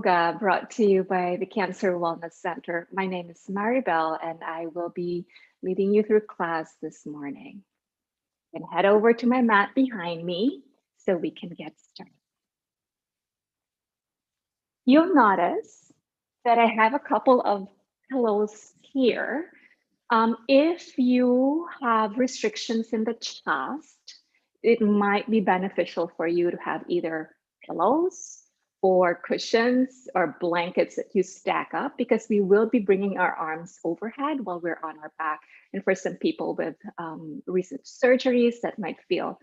Yoga, brought to you by the Cancer Wellness Center. My name is Maribel, and I will be leading you through class this morning. And head over to my mat behind me so we can get started. You'll notice that I have a couple of pillows here. If you have restrictions in the chest, it might be beneficial for you to have either pillows or cushions or blankets that you stack up, because we will be bringing our arms overhead while we're on our back. And for some people with recent surgeries, that might feel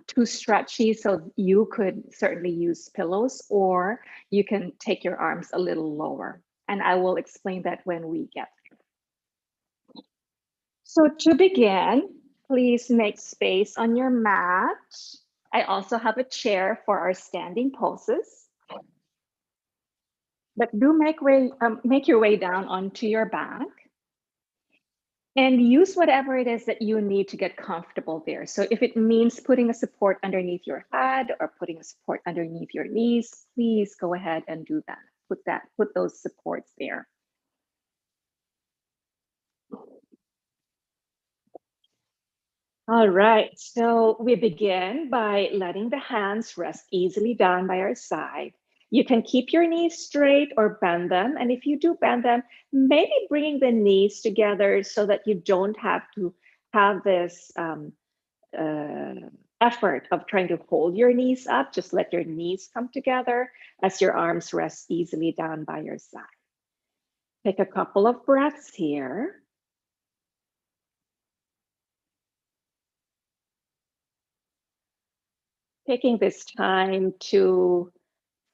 too stretchy. So you could certainly use pillows, or you can take your arms a little lower. And I will explain that when we get there. So to begin, please make space on your mat. I also have a chair for our standing poses. But do make your way down onto your back and use whatever it is that you need to get comfortable there. So if it means putting a support underneath your head or putting a support underneath your knees, please go ahead and do that. Put those supports there. All right, so we begin by letting the hands rest easily down by our side. You can keep your knees straight or bend them. And if you do bend them, maybe bringing the knees together so that you don't have to have this effort of trying to hold your knees up. Just let your knees come together as your arms rest easily down by your side. Take a couple of breaths here. Taking this time to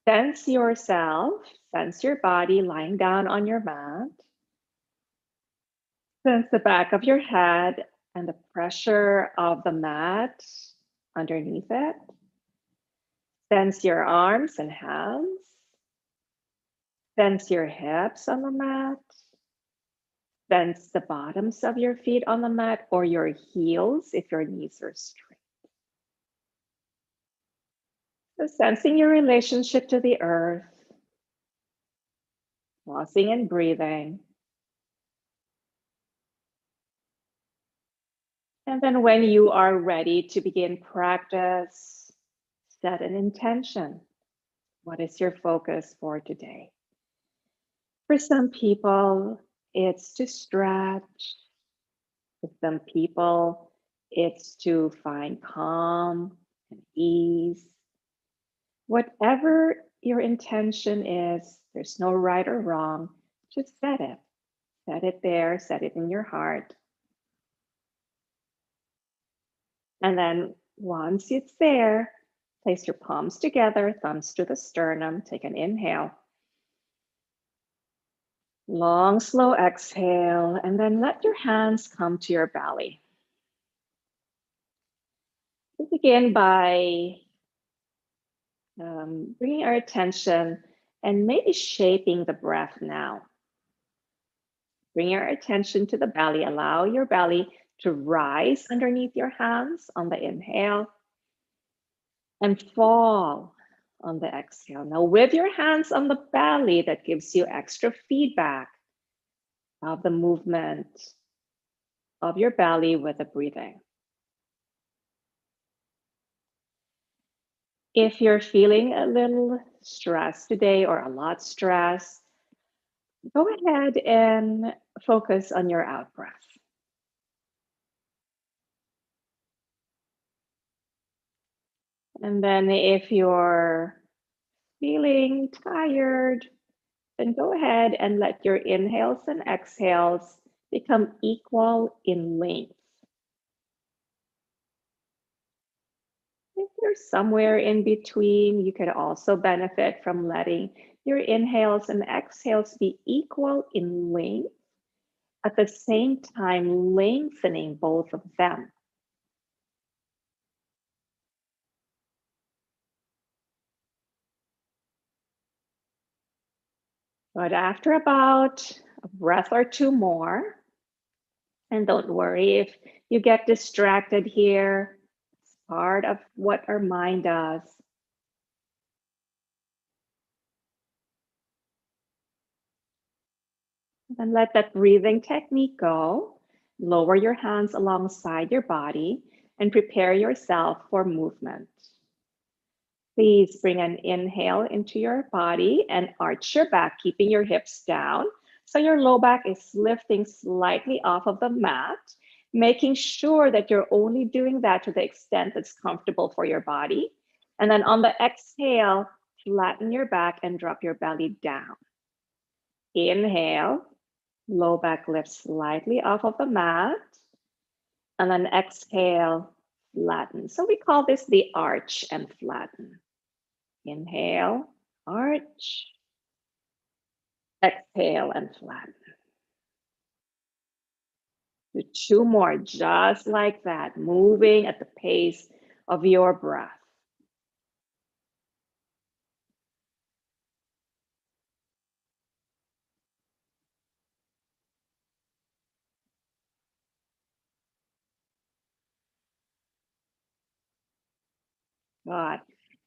sense yourself, sense your body lying down on your mat. Sense the back of your head and the pressure of the mat underneath it. Sense your arms and hands. Sense your hips on the mat. Sense the bottoms of your feet on the mat, or your heels if your knees are straight. So sensing your relationship to the earth. Pausing and breathing. And then when you are ready to begin practice, set an intention. What is your focus for today? For some people, it's to stretch. For some people, it's to find calm and ease. Whatever your intention is, there's no right or wrong. Just set it. Set it there, set it in your heart. And then once it's there, place your palms together, thumbs to the sternum, take an inhale. Long, slow exhale, and then let your hands come to your belly. We begin by bringing our attention and maybe shaping the breath now. Bring your attention to the belly. Allow your belly to rise underneath your hands on the inhale and fall on the exhale. Now with your hands on the belly, that gives you extra feedback of the movement of your belly with the breathing. If you're feeling a little stressed today or a lot stressed, go ahead and focus on your out breath. And then if you're feeling tired, then go ahead and let your inhales and exhales become equal in length. If you're somewhere in between, you could also benefit from letting your inhales and exhales be equal in length, at the same time lengthening both of them. But after about a breath or two more, and don't worry if you get distracted here, it's part of what our mind does. Then let that breathing technique go. Lower your hands alongside your body and prepare yourself for movement. Please bring an inhale into your body and arch your back, keeping your hips down. So your low back is lifting slightly off of the mat, making sure that you're only doing that to the extent that's comfortable for your body. And then on the exhale, flatten your back and drop your belly down. Inhale, low back lifts slightly off of the mat. And then exhale, flatten. So we call this the arch and flatten. Inhale, arch. Exhale and flatten. Do 2 more, just like that, moving at the pace of your breath. Good.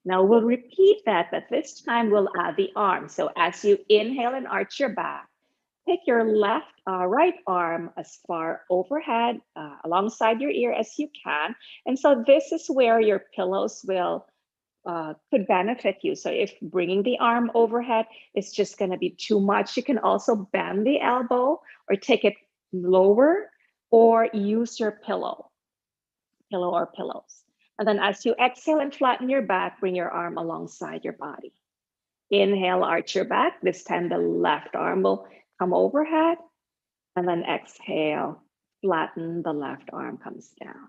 Now we'll repeat that, but this time we'll add the arm. So as you inhale and arch your back, take your right arm as far overhead alongside your ear as you can. And so this is where your pillows will could benefit you. So if bringing the arm overhead is just going to be too much, you can also bend the elbow or take it lower or use your pillow or pillows. And then as you exhale and flatten your back, bring your arm alongside your body. Inhale, arch your back. This time the left arm will come overhead. And then exhale, flatten, the left arm comes down.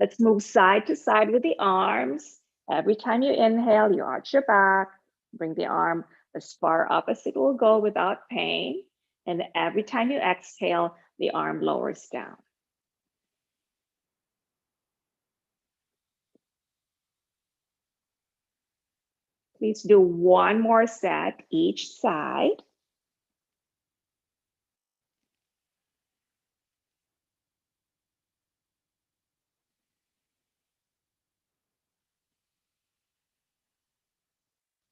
Let's move side to side with the arms. Every time you inhale, you arch your back, bring the arm as far up as it will go without pain. And every time you exhale, the arm lowers down. Please do 1 more set each side.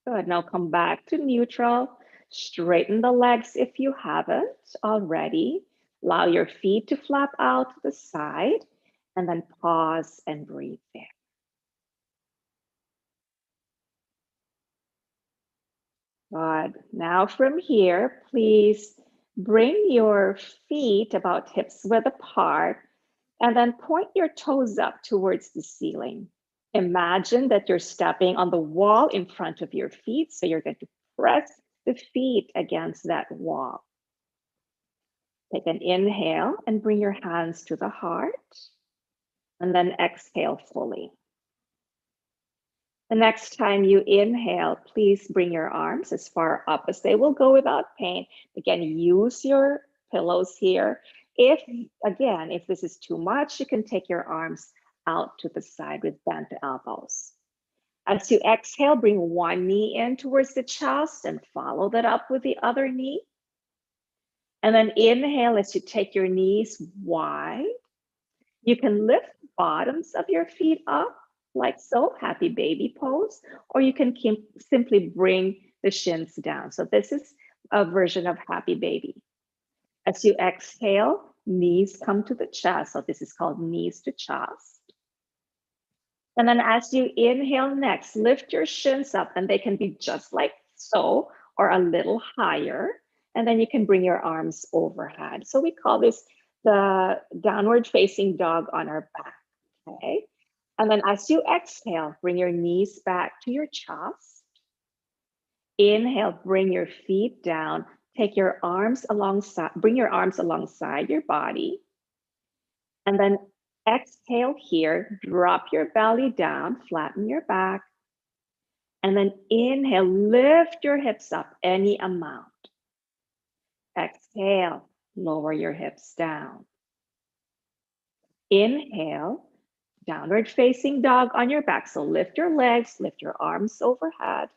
Good, now come back to neutral. Straighten the legs if you haven't already. Allow your feet to flap out to the side and then pause and breathe there. Good. Now from here, please bring your feet about hips width apart and then point your toes up towards the ceiling. Imagine that you're stepping on the wall in front of your feet. So you're going to press the feet against that wall. Take an inhale and bring your hands to the heart. And then exhale fully. The next time you inhale, please bring your arms as far up as they will go without pain. Again, use your pillows here. If this is too much, you can take your arms out to the side with bent elbows. As you exhale, bring one knee in towards the chest and follow that up with the other knee. And then inhale as you take your knees wide. You can lift the bottoms of your feet up like so, happy baby pose, or you can simply bring the shins down. So this is a version of happy baby. As you exhale, knees come to the chest. So this is called knees to chest. And then as you inhale next, lift your shins up and they can be just like so or a little higher. And then you can bring your arms overhead. So we call this the downward facing dog on our back, okay? And then as you exhale, bring your knees back to your chest. Inhale, bring your feet down. Take your arms alongside, bring your arms alongside your body. And then exhale here, drop your belly down, flatten your back. And then inhale, lift your hips up any amount. Exhale, lower your hips down. Inhale, downward facing dog on your back. So lift your legs, lift your arms overhead.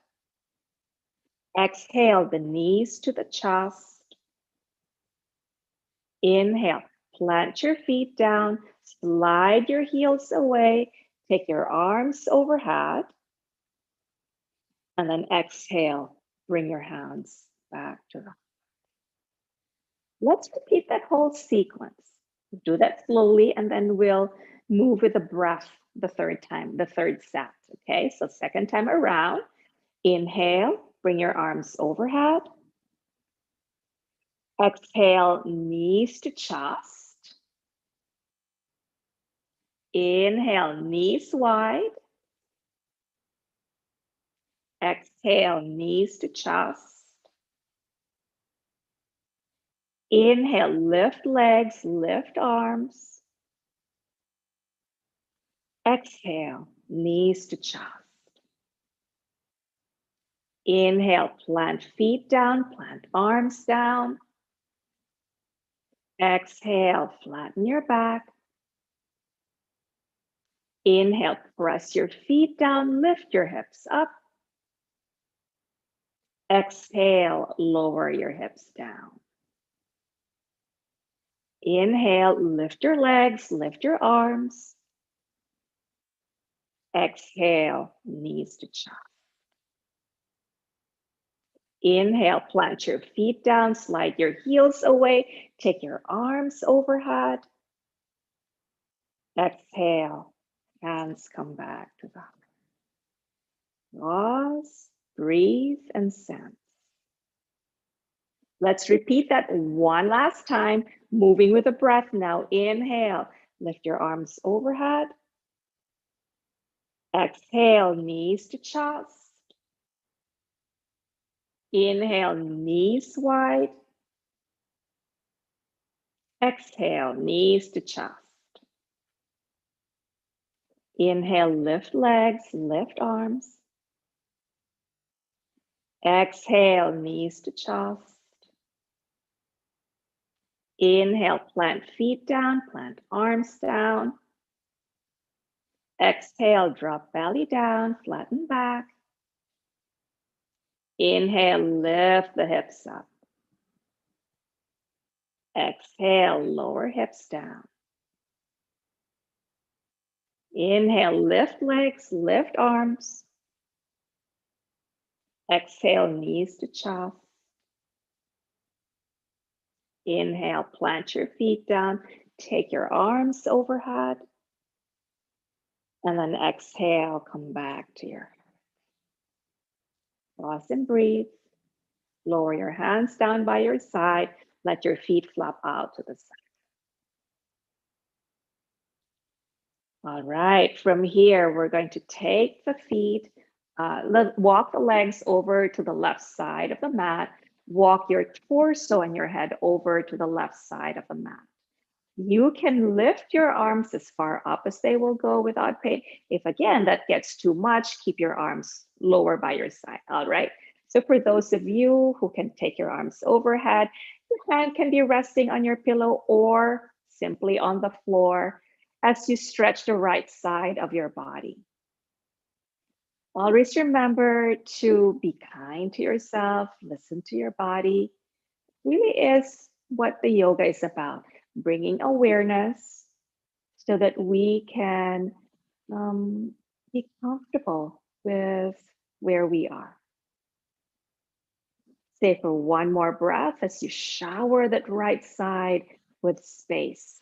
Exhale, the knees to the chest. Inhale, plant your feet down, slide your heels away, take your arms overhead. And then exhale, bring your hands back to the Let's repeat that whole sequence. Do that slowly, and then we'll move with the breath the third time, the third set. Okay, so second time around, inhale, bring your arms overhead. Exhale, knees to chest. Inhale, knees wide. Exhale, knees to chest. Inhale, lift legs, lift arms. Exhale, knees to chest. Inhale, plant feet down, plant arms down. Exhale, flatten your back. Inhale, press your feet down, lift your hips up. Exhale, lower your hips down. Inhale, lift your legs, lift your arms. Exhale, knees to chest. Inhale, plant your feet down, slide your heels away, take your arms overhead. Exhale, hands come back to the heart. Pause, breathe, and sense. Let's repeat that one last time, moving with the breath now. Inhale, lift your arms overhead. Exhale, knees to chest. Inhale, knees wide. Exhale, knees to chest. Inhale, lift legs, lift arms. Exhale, knees to chest. Inhale, plant feet down, plant arms down. Exhale, drop belly down, flatten back. Inhale, lift the hips up. Exhale, lower hips down. Inhale, lift legs, lift arms. Exhale, knees to chest. Inhale, plant your feet down, take your arms overhead. And then exhale, come back to your heart. Pause and breathe. Lower your hands down by your side. Let your feet flop out to the side. All right, from here, we're going to take the feet, walk the legs over to the left side of the mat. Walk your torso and your head over to the left side of the mat. You can lift your arms as far up as they will go without pain. If again, that gets too much, keep your arms lower by your side, all right? So for those of you who can take your arms overhead, your hand can be resting on your pillow or simply on the floor as you stretch the right side of your body. Always remember to be kind to yourself, listen to your body. It really is what the yoga is about. Bringing awareness so that we can be comfortable with where we are. Stay for one more breath as you shower that right side with space.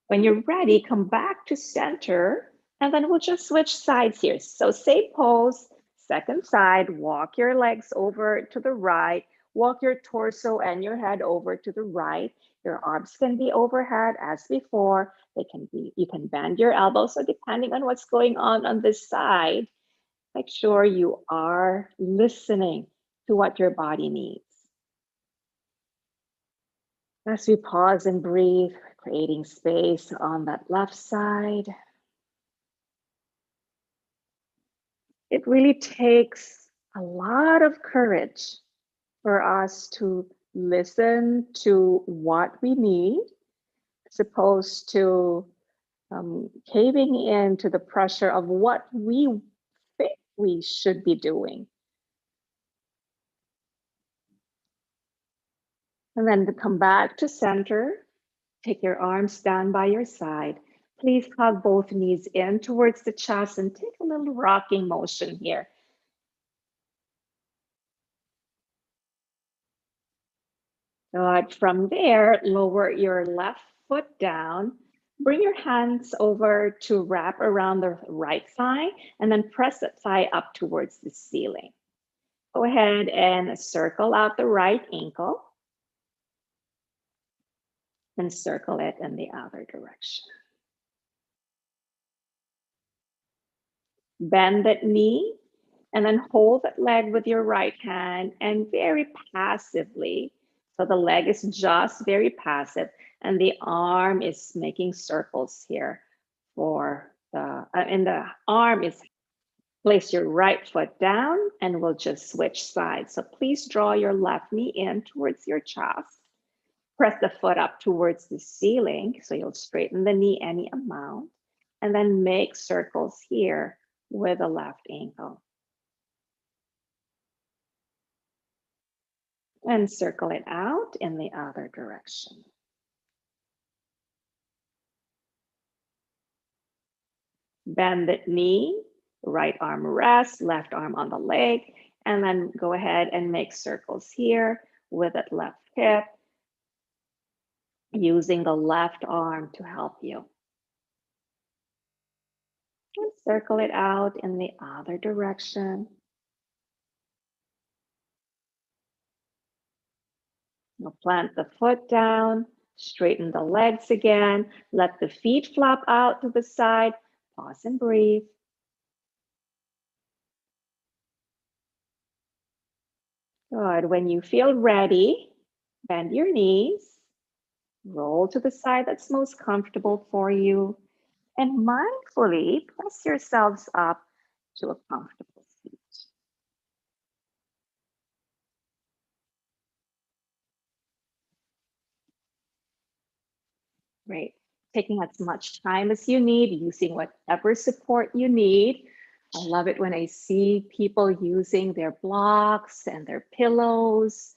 When you're ready, come back to center, and then we'll just switch sides here. So same pose, second side, walk your legs over to the right. Walk your torso and your head over to the right. Your arms can be overhead as before. They can be, you can bend your elbows. So depending on what's going on this side, make sure you are listening to what your body needs. As we pause and breathe, creating space on that left side. It really takes a lot of courage for us to listen to what we need, as opposed to caving into the pressure of what we think we should be doing. And then to come back to center, take your arms down by your side. Please hug both knees in towards the chest and take a little rocking motion here. Good. From there, lower your left foot down. Bring your hands over to wrap around the right thigh and then press that thigh up towards the ceiling. Go ahead and circle out the right ankle and circle it in the other direction. Bend that knee and then hold that leg with your right hand and very passively. So the leg is just very passive and the arm is making circles here for and the arm is, place your right foot down and we'll just switch sides. So please draw your left knee in towards your chest. Press the foot up towards the ceiling. So you'll straighten the knee any amount and then make circles here with the left ankle. And circle it out in the other direction. Bend the knee, right arm rests, left arm on the leg, and then go ahead and make circles here with that left hip, using the left arm to help you. And circle it out in the other direction. Now plant the foot down, straighten the legs again, let the feet flop out to the side, pause and breathe. Good. When you feel ready, bend your knees, roll to the side that's most comfortable for you, and mindfully press yourselves up to a comfortable seat. Great. Taking as much time as you need, using whatever support you need. I love it when I see people using their blocks and their pillows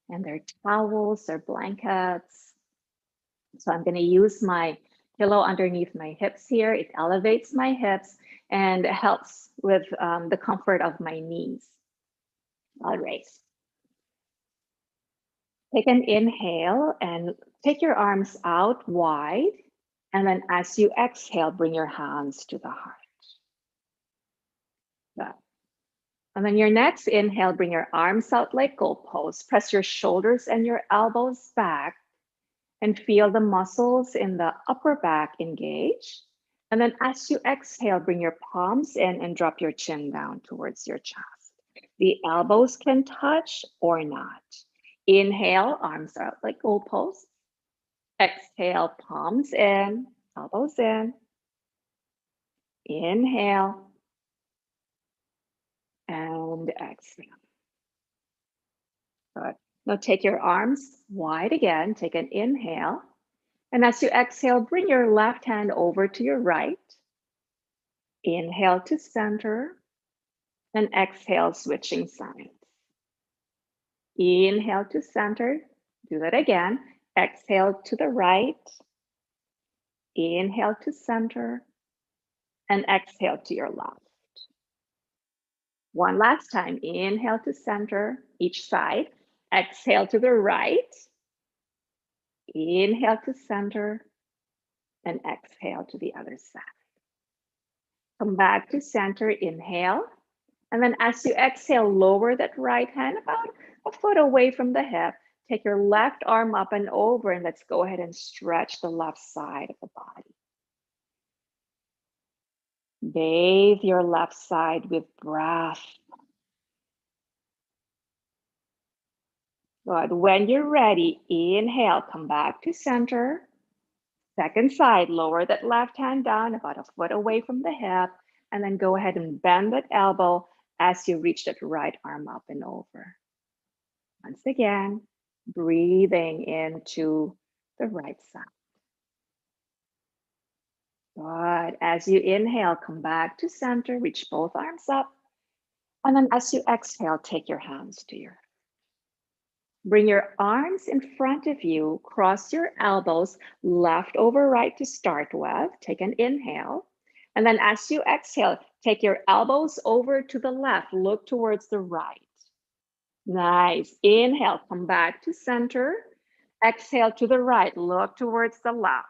and their towels, their blankets. So I'm going to use my pillow underneath my hips here. It elevates my hips and helps with the comfort of my knees. All right. Take an inhale and take your arms out wide. And then as you exhale, bring your hands to the heart. Good. And then your next inhale, bring your arms out like goalposts. Press your shoulders and your elbows back and feel the muscles in the upper back engage. And then as you exhale, bring your palms in and drop your chin down towards your chest. The elbows can touch or not. Inhale, arms out like goalposts. Exhale, palms in, elbows in. Inhale and exhale. Good. Now take your arms wide again. Take an inhale. And as you exhale, bring your left hand over to your right. Inhale to center and exhale, switching sides. Inhale to center. Do that again. Exhale to the right. Inhale to center and exhale to your left. One last time. Inhale to center, each side. Exhale to the right. Inhale to center and exhale to the other side. Come back to center, inhale. And then as you exhale, lower that right hand about a foot away from the hip. Take your left arm up and over, and let's go ahead and stretch the left side of the body. Bathe your left side with breath. Good. When you're ready, inhale, come back to center. Second side, lower that left hand down about a foot away from the hip, and then go ahead and bend that elbow as you reach that right arm up and over. Once again, breathing into the right side. Good. As you inhale, come back to center, reach both arms up. And then as you exhale, take your hands to your heart. Bring your arms in front of you, cross your elbows, left over right to start with. Take an inhale. And then as you exhale, take your elbows over to the left, look towards the right. Nice. Inhale, come back to center. Exhale to the right, look towards the left.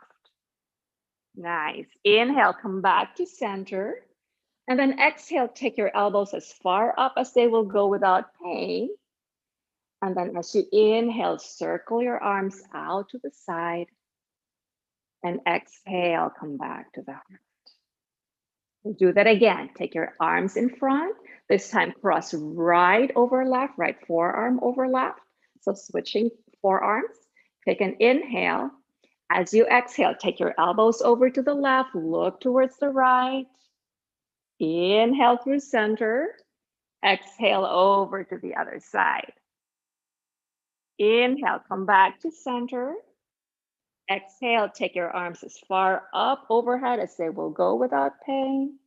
Nice. Inhale, come back to center. And then exhale, take your elbows as far up as they will go without pain. And then as you inhale, circle your arms out to the side. And exhale, come back to the heart. We'll do that again. Take your arms in front. This time cross right over left, right forearm over left. So switching forearms. Take an inhale. As you exhale, take your elbows over to the left, look towards the right. Inhale through center. Exhale over to the other side. Inhale, come back to center. Exhale, take your arms as far up overhead as they will go without pain.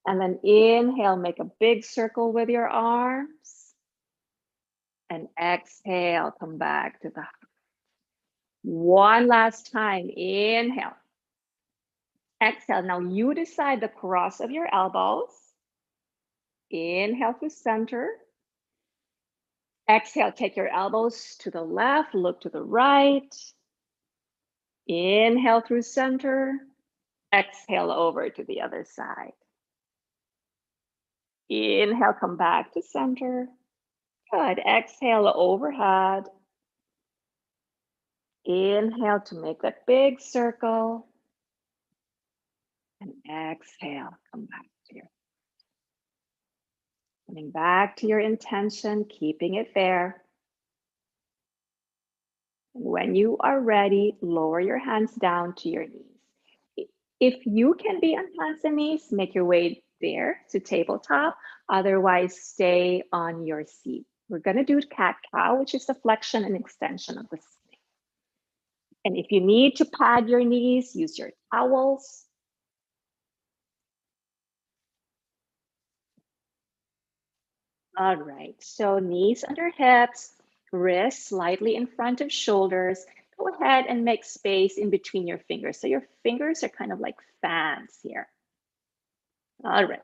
And then inhale, make a big circle with your arms. And exhale, come back to the heart. One last time, inhale. Exhale, now you decide the cross of your elbows. Inhale through center. Exhale, take your elbows to the left, look to the right. Inhale through center. Exhale over to the other side. Inhale, come back to center. Good. Exhale overhead. Inhale to make that big circle. And exhale, come back to your. Coming back to your intention, keeping it there. And when you are ready, lower your hands down to your knees. If you can be on hands and knees, make your way there to tabletop. Otherwise, stay on your seat. We're going to do cat-cow, which is the flexion and extension of the seat. And if you need to pad your knees, use your towels. All right, so knees under hips, wrists slightly in front of shoulders. Go ahead and make space in between your fingers. So your fingers are kind of like fans here. All right.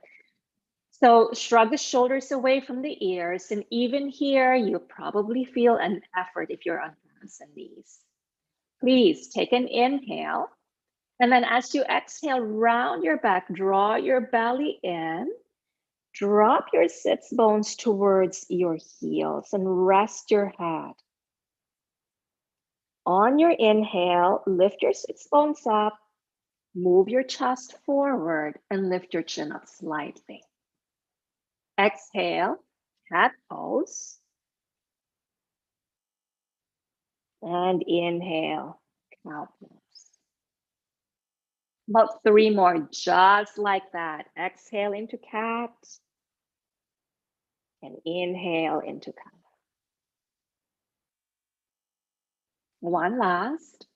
So shrug the shoulders away from the ears. And even here, you'll probably feel an effort if you're on hands and knees. Please take an inhale. And then as you exhale, round your back, draw your belly in. Drop your sits bones towards your heels and rest your head. On your inhale, lift your sits bones up, move your chest forward, and lift your chin up slightly. Exhale, cat pose. And inhale, cow pose. About 3 more, just like that. Exhale into cat. And inhale into cow. One last.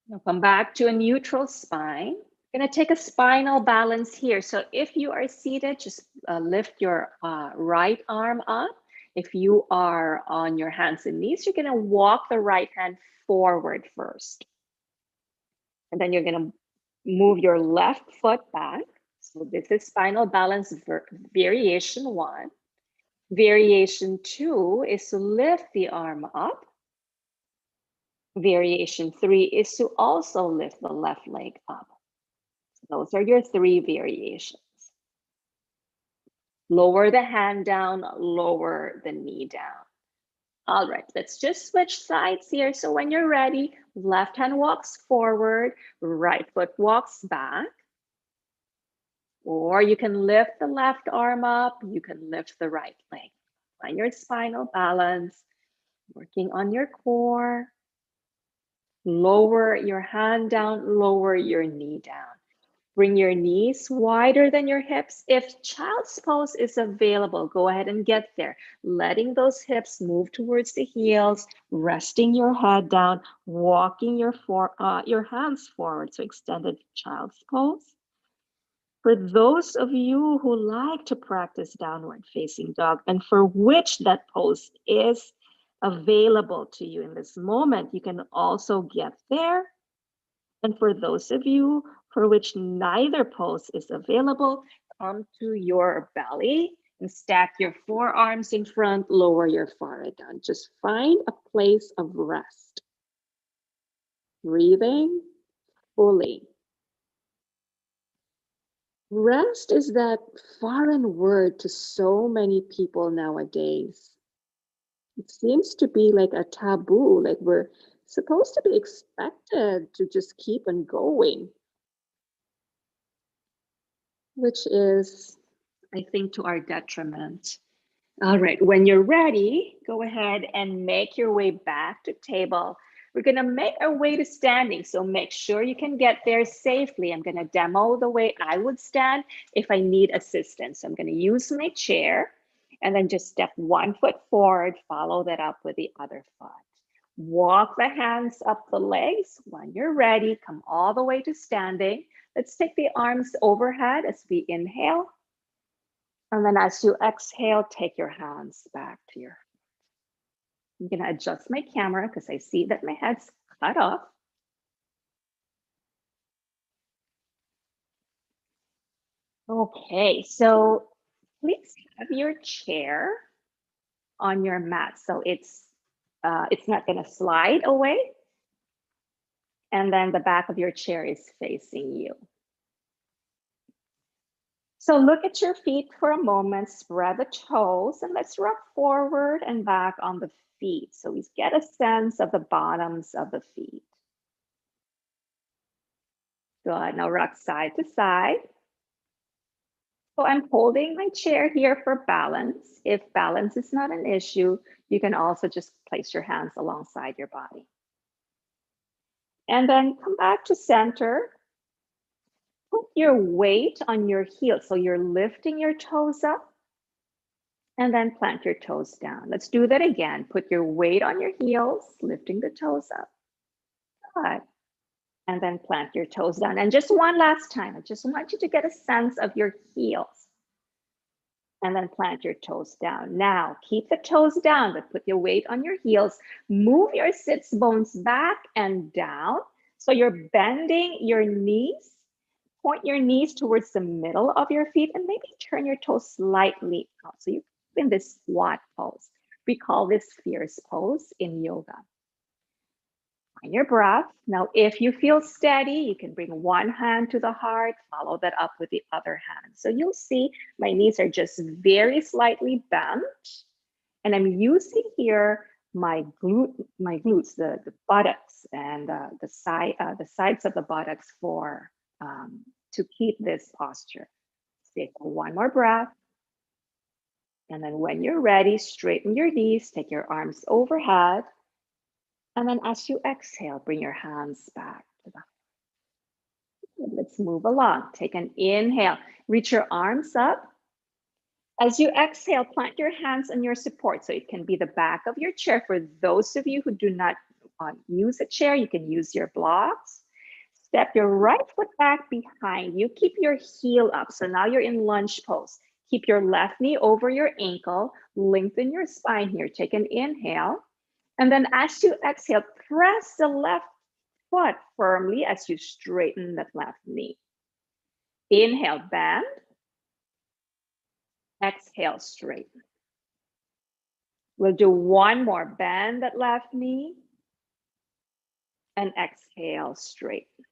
Now come back to a neutral spine. You're going to take a spinal balance here. So if you are seated, just lift your right arm up. If you are on your hands and knees, you're going to walk the right hand forward first. And then you're going to move your left foot back. So this is spinal balance variation 1. Variation 2 is to lift the arm up. Variation 3 is to also lift the left leg up. So those are your 3 variations. Lower the hand down, lower the knee down. All right, let's just switch sides here. So when you're ready, left hand walks forward, right foot walks back. Or you can lift the left arm up, you can lift the right leg. Find your spinal balance, working on your core. Lower your hand down, lower your knee down. Bring your knees wider than your hips. If child's pose is available, go ahead and get there. Letting those hips move towards the heels, resting your head down, walking your hands forward. So extended child's pose. For those of you who like to practice downward facing dog and for which that pose is available to you in this moment, you can also get there. And for those of you for which neither pose is available, come to your belly and stack your forearms in front, lower your forehead down. Just find a place of rest. Breathing fully. Rest is that foreign word to so many people nowadays. It seems to be like a taboo, like we're supposed to be expected to just keep on going, which is, I think, to our detriment. All right, when you're ready, go ahead and make your way back to table. We're gonna make our way to standing, so make sure you can get there safely. I'm gonna demo the way I would stand if I need assistance. So I'm gonna use my chair and then just step 1 foot forward, follow that up with the other foot. Walk the hands up the legs. When you're ready, come all the way to standing. Let's take the arms overhead as we inhale. And then as you exhale, take your hands back to your. I'm gonna adjust my camera because I see that my head's cut off. Okay, so please have your chair on your mat so it's not gonna slide away. And then the back of your chair is facing you. So look at your feet for a moment, spread the toes, and let's rock forward and back on the feet. So we get a sense of the bottoms of the feet. Good, now rock side to side. So I'm holding my chair here for balance. If balance is not an issue, you can also just place your hands alongside your body. And then come back to center. Put your weight on your heels. So you're lifting your toes up and then plant your toes down. Let's do that again. Put your weight on your heels, lifting the toes up. Good. And then plant your toes down. And just one last time, I just want you to get a sense of your heels. And then plant your toes down. Now, keep the toes down, but put your weight on your heels. Move your sits bones back and down. So you're bending your knees. Point your knees towards the middle of your feet and maybe turn your toes slightly out. So you're in this squat pose. We call this fierce pose in yoga. Find your breath. Now, if you feel steady, you can bring one hand to the heart, follow that up with the other hand. So you'll see my knees are just very slightly bent. And I'm using here my glutes, the buttocks and the sides of the buttocks for to keep this posture. Take one more breath. And then when you're ready, straighten your knees, take your arms overhead. And then as you exhale, bring your hands back to the. Let's move along. Take an inhale, reach your arms up. As you exhale, plant your hands on your support. So it can be the back of your chair. For those of you who do not use a chair, you can use your blocks. Step your right foot back behind you. Keep your heel up. So now you're in lunge pose. Keep your left knee over your ankle. Lengthen your spine here. Take an inhale. And then as you exhale, press the left foot firmly as you straighten that left knee. Inhale, bend. Exhale, straighten. We'll do one more. Bend that left knee. And exhale, straighten.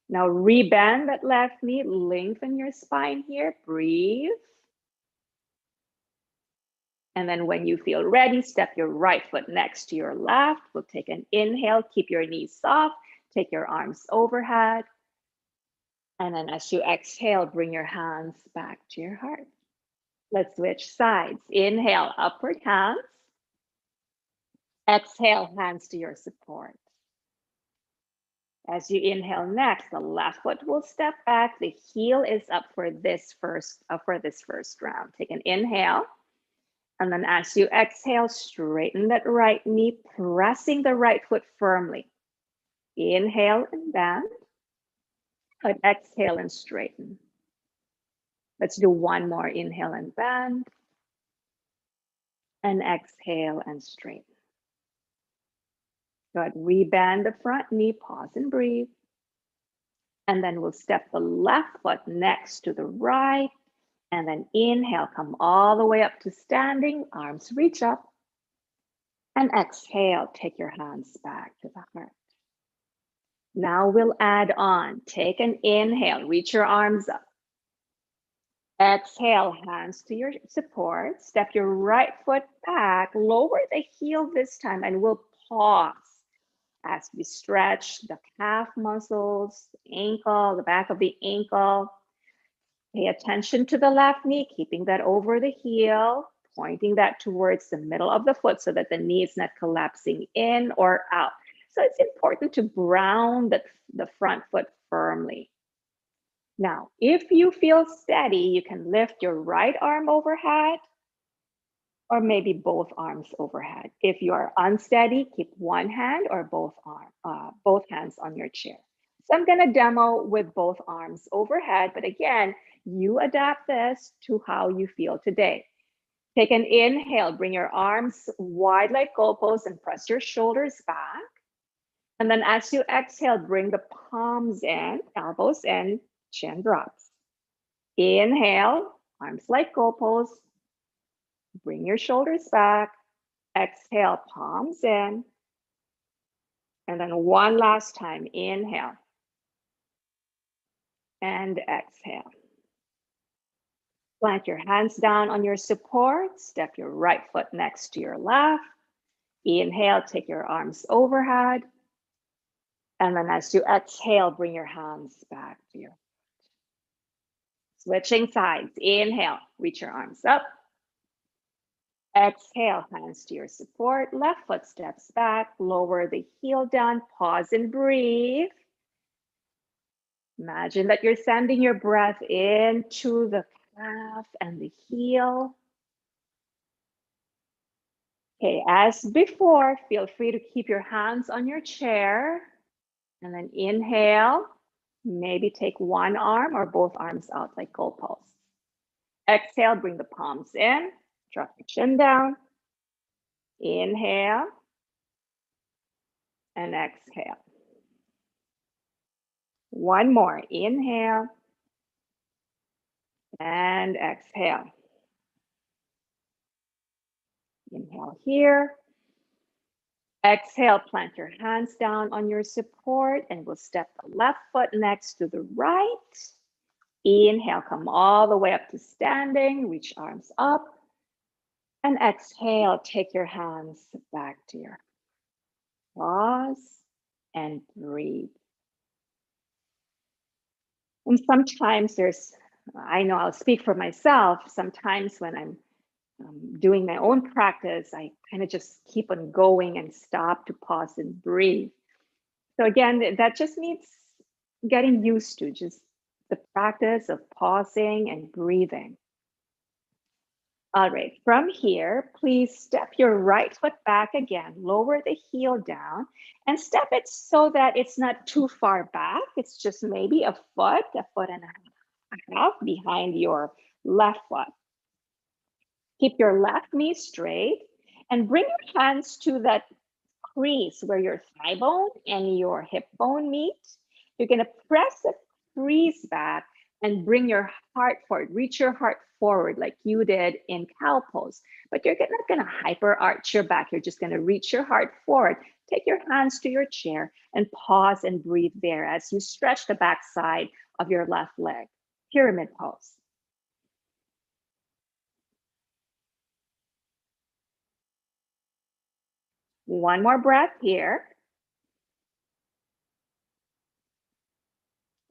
Now rebend that left knee, lengthen your spine here, breathe. And then when you feel ready, step your right foot next to your left. We'll take an inhale, keep your knees soft, take your arms overhead. And then as you exhale, bring your hands back to your heart. Let's switch sides. Inhale, upward hands. Exhale, hands to your support. As you inhale next, the left foot will step back. The heel is up for this first round. Take an inhale. And then as you exhale, straighten that right knee, pressing the right foot firmly. Inhale and bend. And exhale and straighten. Let's do one more. Inhale and bend. And exhale and straighten. Good. Rebend the front knee, pause and breathe. And then we'll step the left foot next to the right. And then inhale, come all the way up to standing, arms reach up. And exhale, take your hands back to the heart. Now we'll add on, take an inhale, reach your arms up. Exhale, hands to your support, step your right foot back, lower the heel this time, and we'll pause as we stretch the calf muscles, ankle, the back of the ankle. Pay attention to the left knee, keeping that over the heel, pointing that towards the middle of the foot so that the knee is not collapsing in or out. So it's important to ground the front foot firmly. Now, if you feel steady, you can lift your right arm overhead or maybe both arms overhead. If you are unsteady, keep one hand or both hands on your chair. So I'm gonna demo with both arms overhead, but again, you adapt this to how you feel today. Take an inhale, bring your arms wide like goalposts and press your shoulders back. And then as you exhale, bring the palms in, elbows in, chin drops. Inhale, arms like goalposts. Bring your shoulders back. Exhale, palms in. And then one last time, inhale. And exhale. Plant your hands down on your support. Step your right foot next to your left. Inhale, take your arms overhead. And then as you exhale, bring your hands back to your foot. Switching sides. Inhale, reach your arms up. Exhale, hands to your support. Left foot steps back. Lower the heel down. Pause and breathe. Imagine that you're sending your breath into the calf and the heel. Okay, as before, feel free to keep your hands on your chair. And then inhale, maybe take one arm or both arms out like goalposts. Exhale, bring the palms in, drop your chin down. Inhale and exhale. One more, inhale and exhale. Inhale here. Exhale, plant your hands down on your support and we'll step the left foot next to the right. Inhale, come all the way up to standing, reach arms up. And exhale, take your hands back to your pause and breathe. And sometimes I know I'll speak for myself, sometimes when I'm doing my own practice, I kind of just keep on going and stop to pause and breathe. So again, that just needs getting used to, just the practice of pausing and breathing. All right, from here, please step your right foot back again, lower the heel down and step it so that it's not too far back. It's just maybe a foot and a half behind your left foot. Keep your left knee straight and bring your hands to that crease where your thigh bone and your hip bone meet. You're gonna press the crease back and bring your heart forward, reach your heart forward like you did in cow pose. But you're not gonna hyper arch your back. You're just gonna reach your heart forward. Take your hands to your chair and pause and breathe there as you stretch the back side of your left leg. Pyramid pose. One more breath here.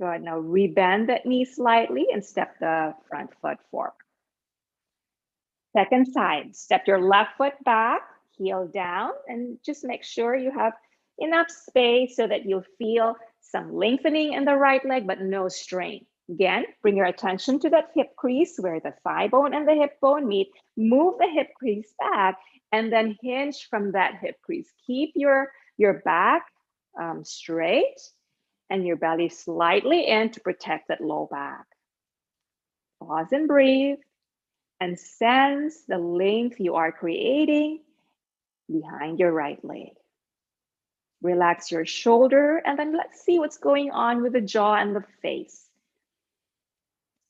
Good, now rebend that knee slightly and step the front foot forward. Second side, step your left foot back, heel down, and just make sure you have enough space so that you'll feel some lengthening in the right leg, but no strain. Again, bring your attention to that hip crease where the thigh bone and the hip bone meet. Move the hip crease back and then hinge from that hip crease. Keep your back straight and your belly slightly in to protect that low back. Pause and breathe and sense the length you are creating behind your right leg. Relax your shoulder, and then let's see what's going on with the jaw and the face,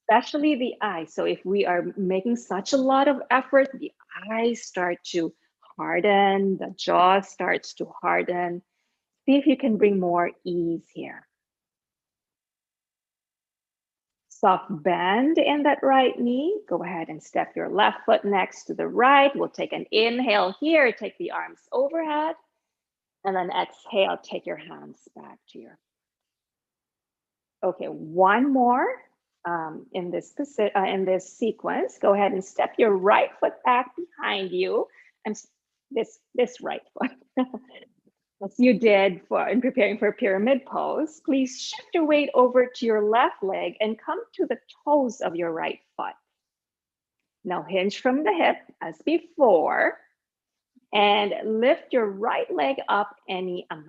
especially the eyes. So if we are making such a lot of effort, the eyes start to harden, the jaw starts to harden. See if you can bring more ease here. Soft bend in that right knee. Go ahead and step your left foot next to the right. We'll take an inhale here, take the arms overhead, and then exhale, take your hands back to your. Okay, one more in this sequence. Go ahead and step your right foot back behind you, and this right foot. As you did in preparing for pyramid pose, please shift your weight over to your left leg and come to the toes of your right foot. Now hinge from the hip as before and lift your right leg up any amount.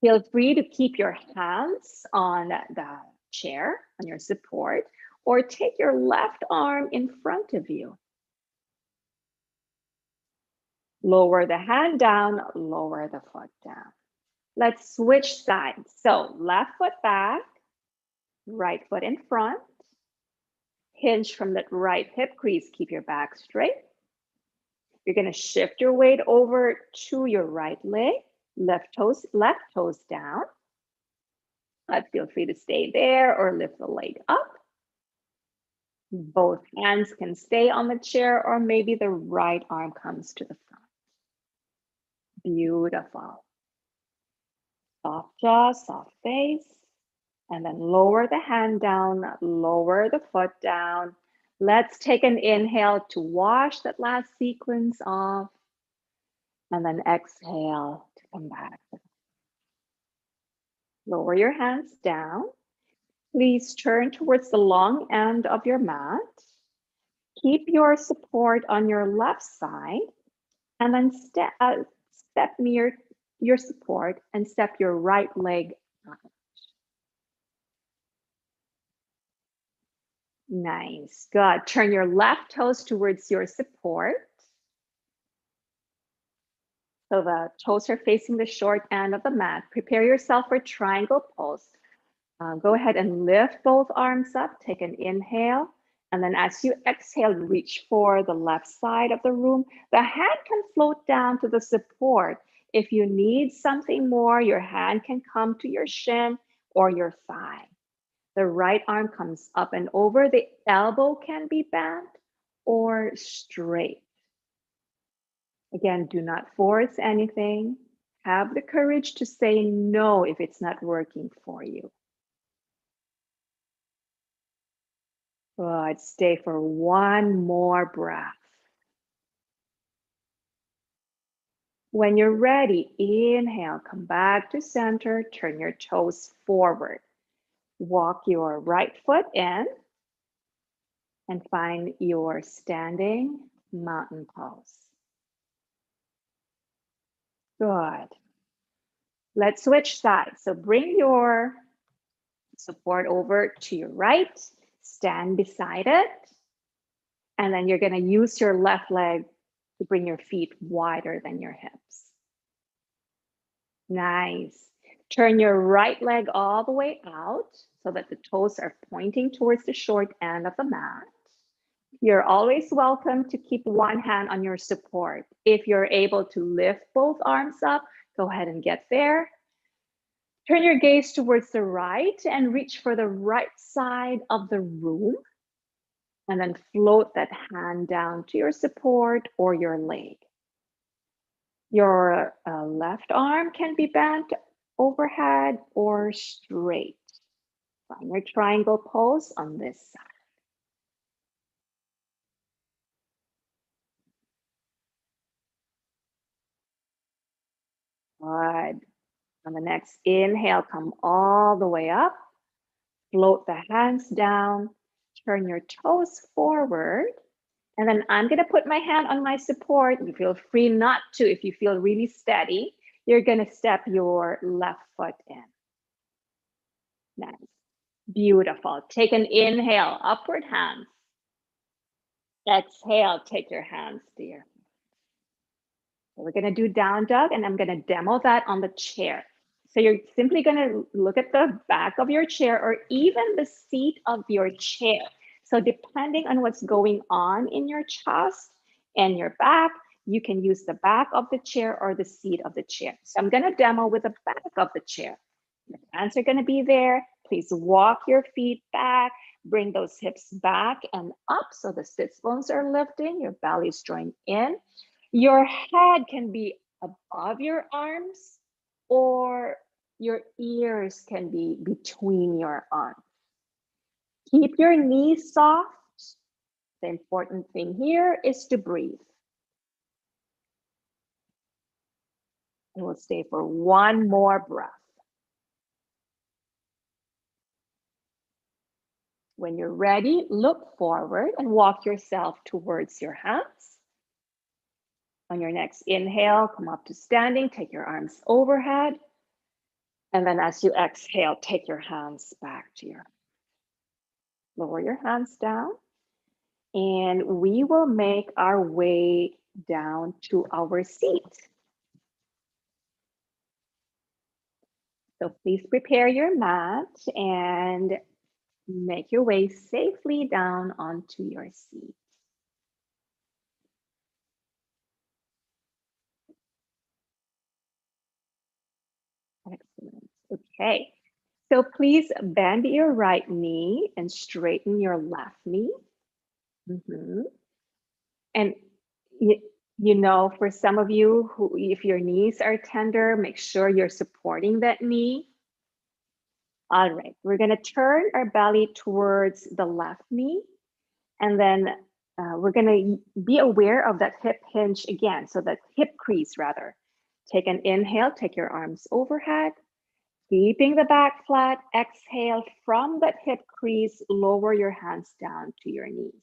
Feel free to keep your hands on the chair, on your support, or take your left arm in front of you. Lower the hand down, lower the foot down. Let's switch sides. So left foot back, right foot in front. Hinge from that right hip crease, keep your back straight. You're gonna shift your weight over to your right leg, left toes down. Feel free to stay there or lift the leg up. Both hands can stay on the chair, or maybe the right arm comes to the front. Beautiful. Soft jaw, soft face. And then lower the hand down, lower the foot down. Let's take an inhale to wash that last sequence off. And then exhale to come back. Lower your hands down. Please turn towards the long end of your mat. Keep your support on your left side, and then step near your support and step your right leg out. Nice, good. Turn your left toes towards your support. So the toes are facing the short end of the mat. Prepare yourself for triangle pose. Go ahead and lift both arms up, take an inhale. And then as you exhale, reach for the left side of the room. The hand can float down to the support. If you need something more, your hand can come to your shin or your thigh. The right arm comes up and over. The elbow can be bent or straight. Again, do not force anything. Have the courage to say no if it's not working for you. Good. Stay for one more breath. When you're ready, inhale, come back to center, turn your toes forward. Walk your right foot in and find your standing mountain pose. Good. Let's switch sides. So bring your support over to your right, stand beside it, and then you're going to use your left leg to bring your feet wider than your hips. Nice. Turn your right leg all the way out so that the toes are pointing towards the short end of the mat. You're always welcome to keep one hand on your support. If you're able to lift both arms up, go ahead and get there. Turn your gaze towards the right and reach for the right side of the room. And then float that hand down to your support or your leg. Your left arm can be bent overhead or straight. Find your triangle pose on this side. Good. On the next inhale, come all the way up. Float the hands down. Turn your toes forward. And then I'm going to put my hand on my support. You feel free not to if you feel really steady. You're going to step your left foot in. Nice. Beautiful. Take an inhale, upward hands. Exhale, take your hands to your. We're gonna do down dog, and I'm gonna demo that on the chair. So you're simply gonna look at the back of your chair or even the seat of your chair. So depending on what's going on in your chest and your back, you can use the back of the chair or the seat of the chair. So I'm gonna demo with the back of the chair. Your hands are gonna be there. Please walk your feet back, bring those hips back and up so the sits bones are lifting, your belly is drawing in. Your head can be above your arms or your ears can be between your arms. Keep your knees soft. The important thing here is to breathe. And we'll stay for one more breath. When you're ready, look forward and walk yourself towards your hands. On your next inhale, come up to standing, take your arms overhead. And then as you exhale, take your hands back to your, lower your hands down. And we will make our way down to our seat. So please prepare your mat and make your way safely down onto your seat. Excellent. Okay. So please bend your right knee and straighten your left knee. And you know, for some of you who, if your knees are tender, make sure you're supporting that knee. All right, we're gonna turn our belly towards the left knee, and then we're gonna be aware of that hip hinge again, so that hip crease rather. Take an inhale, take your arms overhead, keeping the back flat. Exhale from that hip crease, lower your hands down to your knees.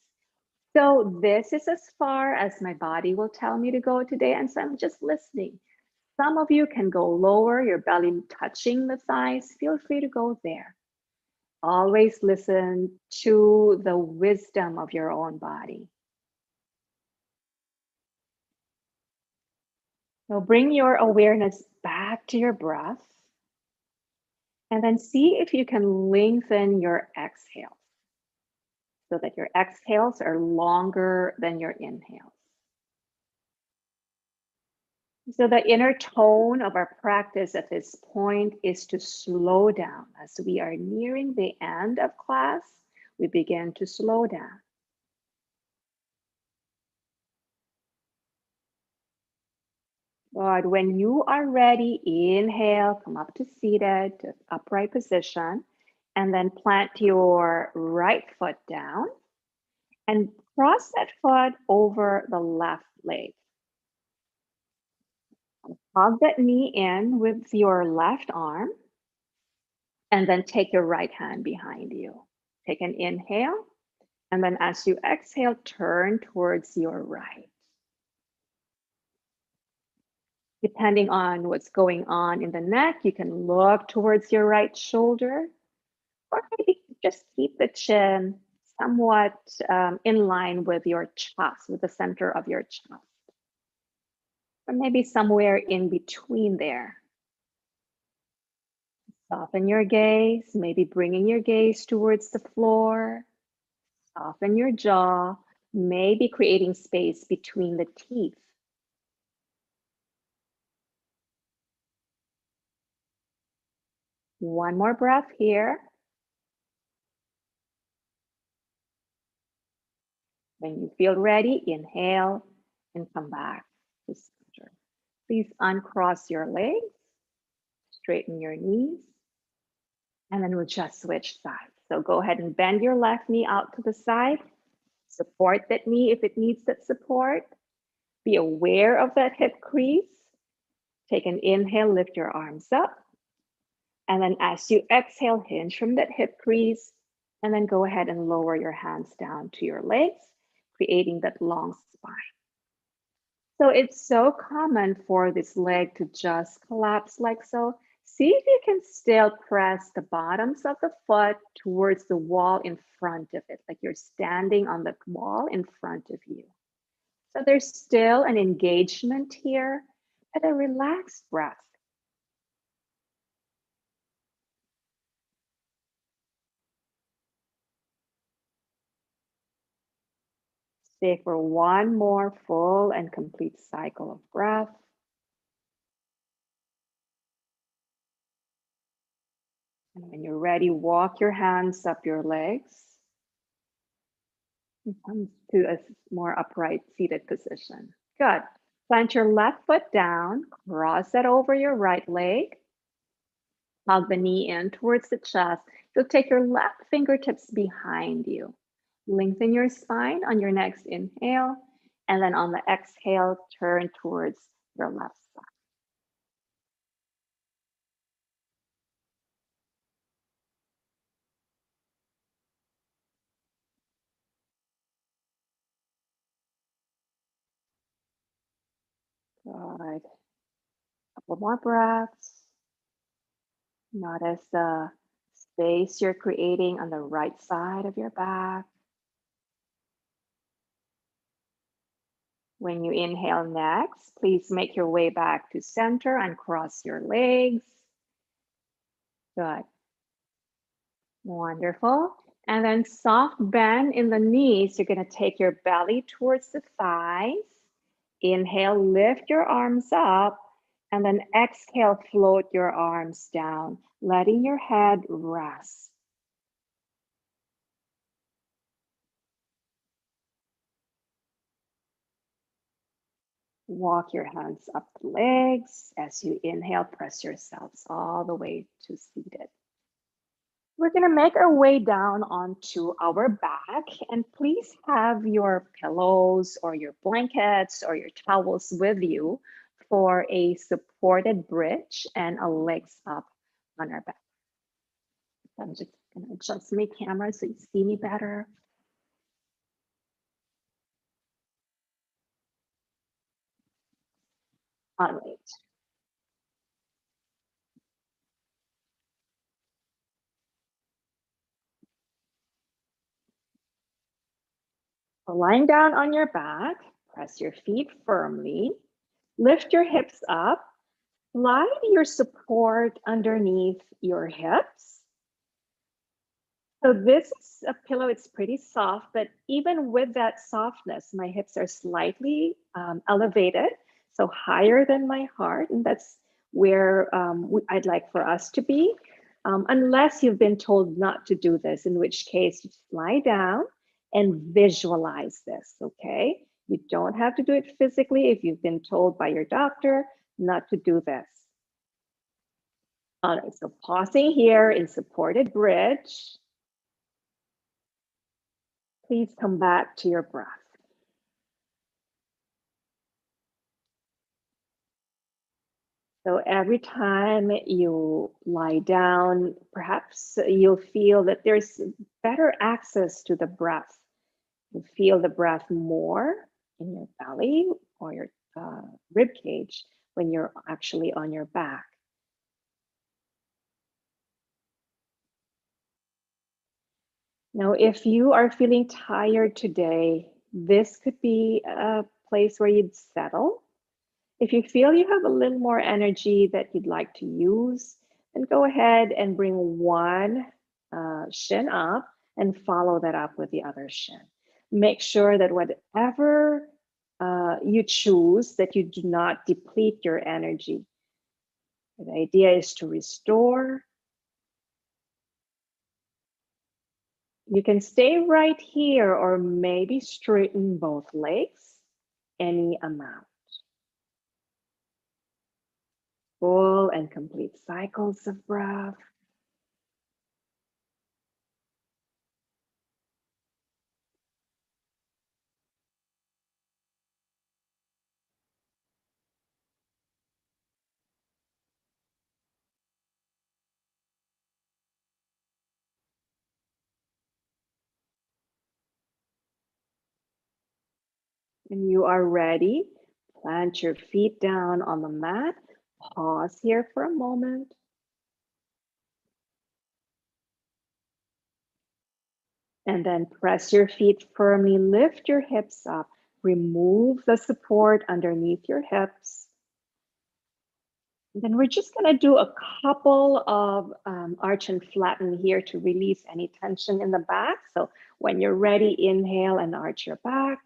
So this is as far as my body will tell me to go today, and so I'm just listening. Some of you can go lower, your belly touching the thighs. Feel free to go there. Always listen to the wisdom of your own body. So bring your awareness back to your breath, and then see if you can lengthen your exhales so that your exhales are longer than your inhales. So the inner tone of our practice at this point is to slow down. As we are nearing the end of class, we begin to slow down. Good. When you are ready, inhale, come up to seated, to upright position, and then plant your right foot down and cross that foot over the left leg. Hug that knee in with your left arm, and then take your right hand behind you. Take an inhale, and then as you exhale, turn towards your right. Depending on what's going on in the neck, you can look towards your right shoulder, or maybe just keep the chin somewhat in line with your chest, with the center of your chest. Or maybe somewhere in between there. Soften your gaze, maybe bringing your gaze towards the floor. Soften your jaw, maybe creating space between the teeth. One more breath here. When you feel ready, inhale and come back to center. Please uncross your legs, straighten your knees, and then we'll just switch sides. So go ahead and bend your left knee out to the side. Support that knee if it needs that support. Be aware of that hip crease. Take an inhale, lift your arms up. And then as you exhale, hinge from that hip crease, and then go ahead and lower your hands down to your legs, creating that long spine. So it's so common for this leg to just collapse like so. See if you can still press the bottoms of the foot towards the wall in front of it, like you're standing on the wall in front of you. So there's still an engagement here, but a relaxed breath. Stay for one more full and complete cycle of breath. And when you're ready, walk your hands up your legs. Come to a more upright seated position. Good. Plant your left foot down, cross that over your right leg. Hug the knee in towards the chest. You'll take your left fingertips behind you. Lengthen your spine on your next inhale. And then on the exhale, turn towards your left side. Good. Couple more breaths. Notice the space you're creating on the right side of your back. When you inhale next, please make your way back to center and cross your legs. Good. Wonderful. And then soft bend in the knees. You're going to take your belly towards the thighs. Inhale, lift your arms up. And then exhale, float your arms down, letting your head rest. Walk your hands up the legs. As you inhale, press yourselves all the way to seated. We're going to make our way down onto our back, and please have your pillows or your blankets or your towels with you for a supported bridge and a legs up on our back. I'm just going to adjust my camera so you see me better. All right. So lying down on your back, press your feet firmly, lift your hips up, slide your support underneath your hips. So this is a pillow, it's pretty soft, but even with that softness, my hips are slightly elevated, so higher than my heart, and that's where I'd like for us to be, unless you've been told not to do this, in which case you just lie down and visualize this, okay? You don't have to do it physically if you've been told by your doctor not to do this. All right, so pausing here in supported bridge. Please come back to your breath. So every time you lie down, perhaps you'll feel that there's better access to the breath. You feel the breath more in your belly or your rib cage when you're actually on your back. Now, if you are feeling tired today, this could be a place where you'd settle. If you feel you have a little more energy that you'd like to use, then go ahead and bring one shin up and follow that up with the other shin. Make sure that whatever you choose, that you do not deplete your energy. The idea is to restore. You can stay right here or maybe straighten both legs, any amount. Full and complete cycles of breath. When you are ready, plant your feet down on the mat. Pause here for a moment. And then press your feet firmly, lift your hips up, remove the support underneath your hips. And then we're just going to do a couple of arch and flatten here to release any tension in the back. So when you're ready, inhale and arch your back.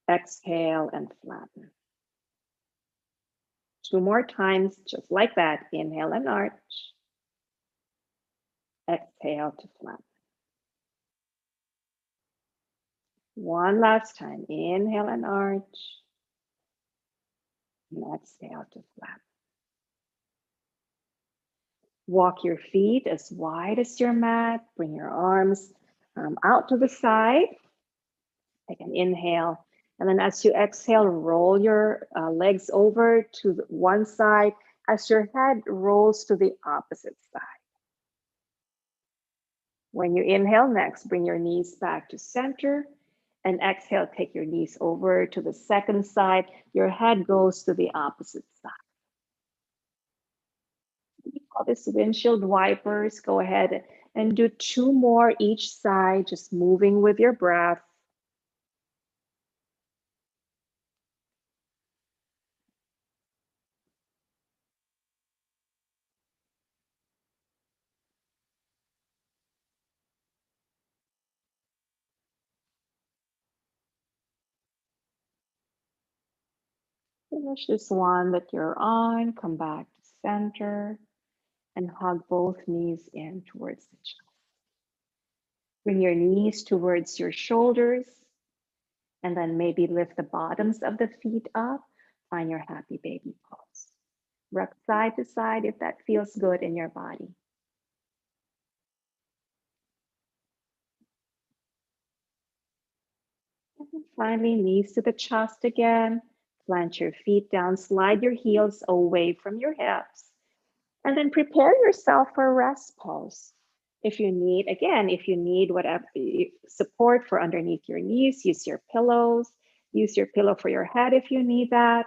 Exhale and flatten. 2 more times, just like that. Inhale and arch. Exhale to flatten. 1 last time. Inhale and arch. And exhale to flatten. Walk your feet as wide as your mat. Bring your arms out to the side. Take an inhale. And then as you exhale, roll your legs over to one side as your head rolls to the opposite side. When you inhale next, bring your knees back to center. And exhale, take your knees over to the second side. Your head goes to the opposite side. We call this windshield wipers. Go ahead and do 2 more each side, just moving with your breath. Finish this one that you're on, come back to center, and hug both knees in towards the chest. Bring your knees towards your shoulders, and then maybe lift the bottoms of the feet up. Find your happy baby pose. Rock side to side if that feels good in your body. And then finally, knees to the chest again. Plant your feet down, slide your heels away from your hips. And then prepare yourself for a rest pose. If you need, again, if you need whatever support for underneath your knees, use your pillows. Use your pillow for your head if you need that.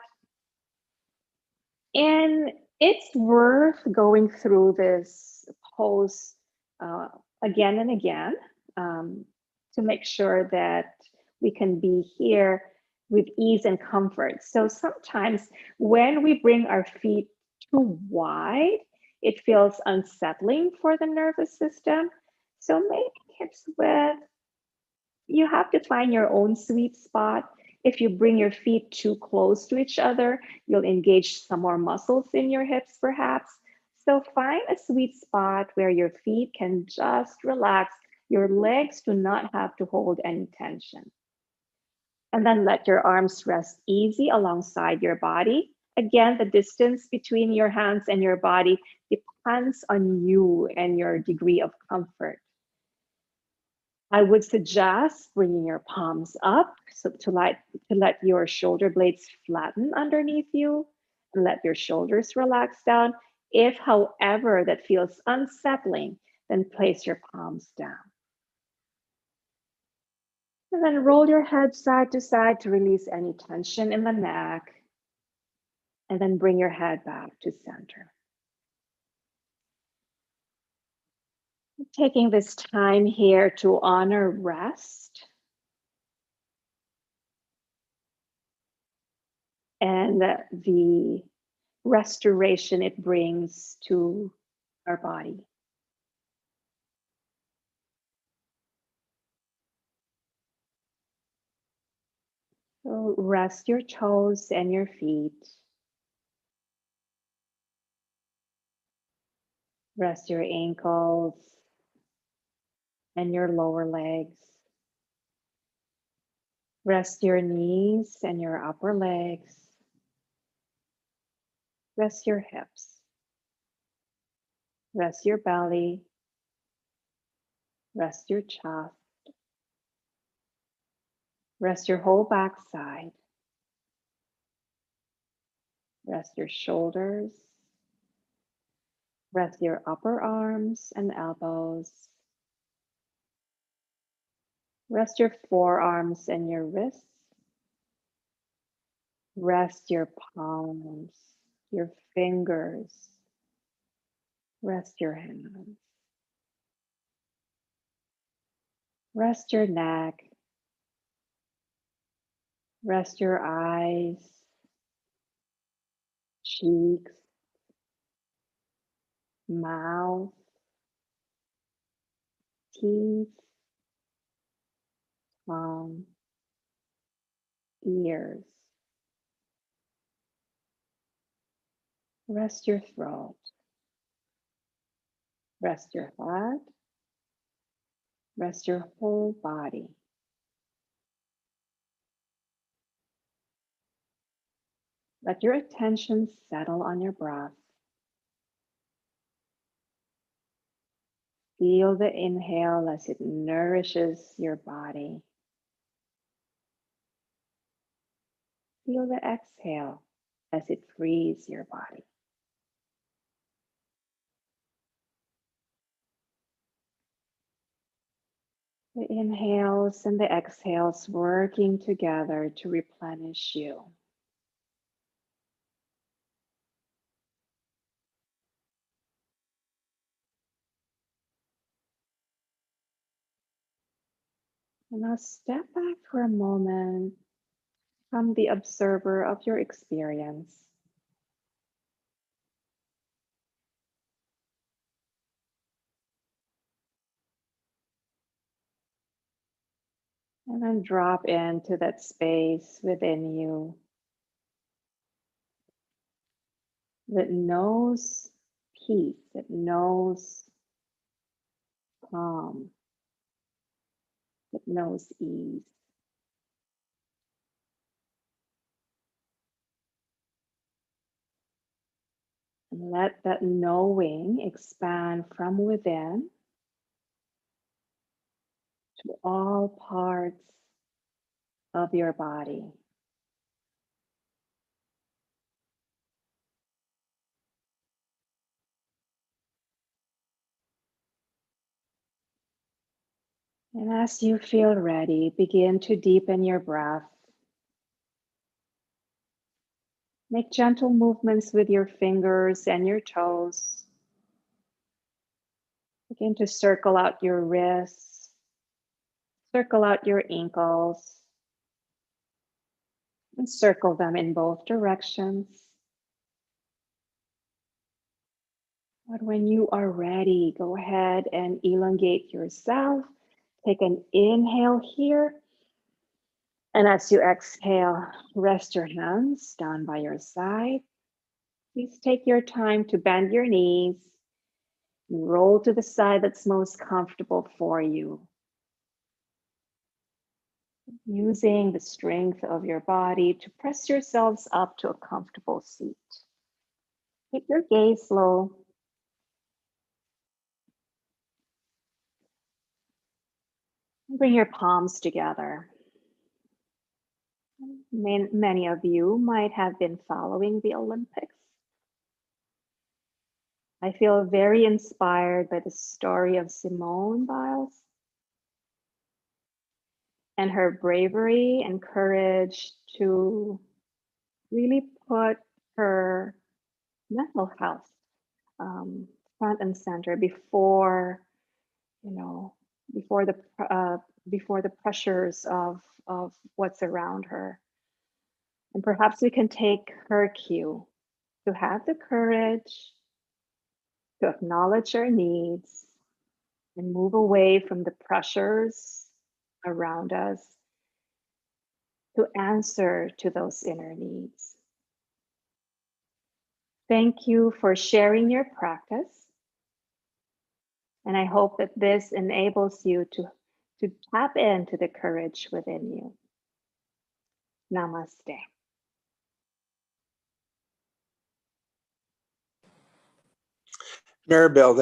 And it's worth going through this pose again and again to make sure that we can be here with ease and comfort. So sometimes when we bring our feet too wide, it feels unsettling for the nervous system. So make hips width. You have to find your own sweet spot. If you bring your feet too close to each other, you'll engage some more muscles in your hips perhaps. So find a sweet spot where your feet can just relax. Your legs do not have to hold any tension. And then let your arms rest easy alongside your body. Again, the distance between your hands and your body depends on you and your degree of comfort. I would suggest bringing your palms up so to let your shoulder blades flatten underneath you and let your shoulders relax down. If, however, that feels unsettling, then place your palms down. And then roll your head side to side to release any tension in the neck. And then bring your head back to center. Taking this time here to honor rest and the restoration it brings to our body. So rest your toes and your feet. Rest your ankles and your lower legs. Rest your knees and your upper legs. Rest your hips. Rest your belly. Rest your chest. Rest your whole backside. Rest your shoulders. Rest your upper arms and elbows. Rest your forearms and your wrists. Rest your palms, your fingers. Rest your hands. Rest your neck. Rest your eyes, cheeks, mouth, teeth, tongue, ears. Rest your throat. Rest your head. Rest your whole body. Let your attention settle on your breath. Feel the inhale as it nourishes your body. Feel the exhale as it frees your body. The inhales and the exhales working together to replenish you. And now step back for a moment from the observer of your experience. And then drop into that space within you that knows peace, that knows calm, that knows ease. And let that knowing expand from within to all parts of your body. And as you feel ready, begin to deepen your breath. Make gentle movements with your fingers and your toes. Begin to circle out your wrists, circle out your ankles, and circle them in both directions. But when you are ready, go ahead and elongate yourself. Take an inhale here. And as you exhale, rest your hands down by your side. Please take your time to bend your knees and roll to the side that's most comfortable for you. Using the strength of your body to press yourselves up to a comfortable seat. Keep your gaze low. Bring your palms together. Many of you might have been following the Olympics. I feel very inspired by the story of Simone Biles and her bravery and courage to really put her mental health front and center before, before the pressures of what's around her. And perhaps we can take her cue to have the courage to acknowledge our needs and move away from the pressures around us to answer to those inner needs. Thank you for sharing your practice. And I hope that this enables you to tap into the courage within you. Namaste. Maribel,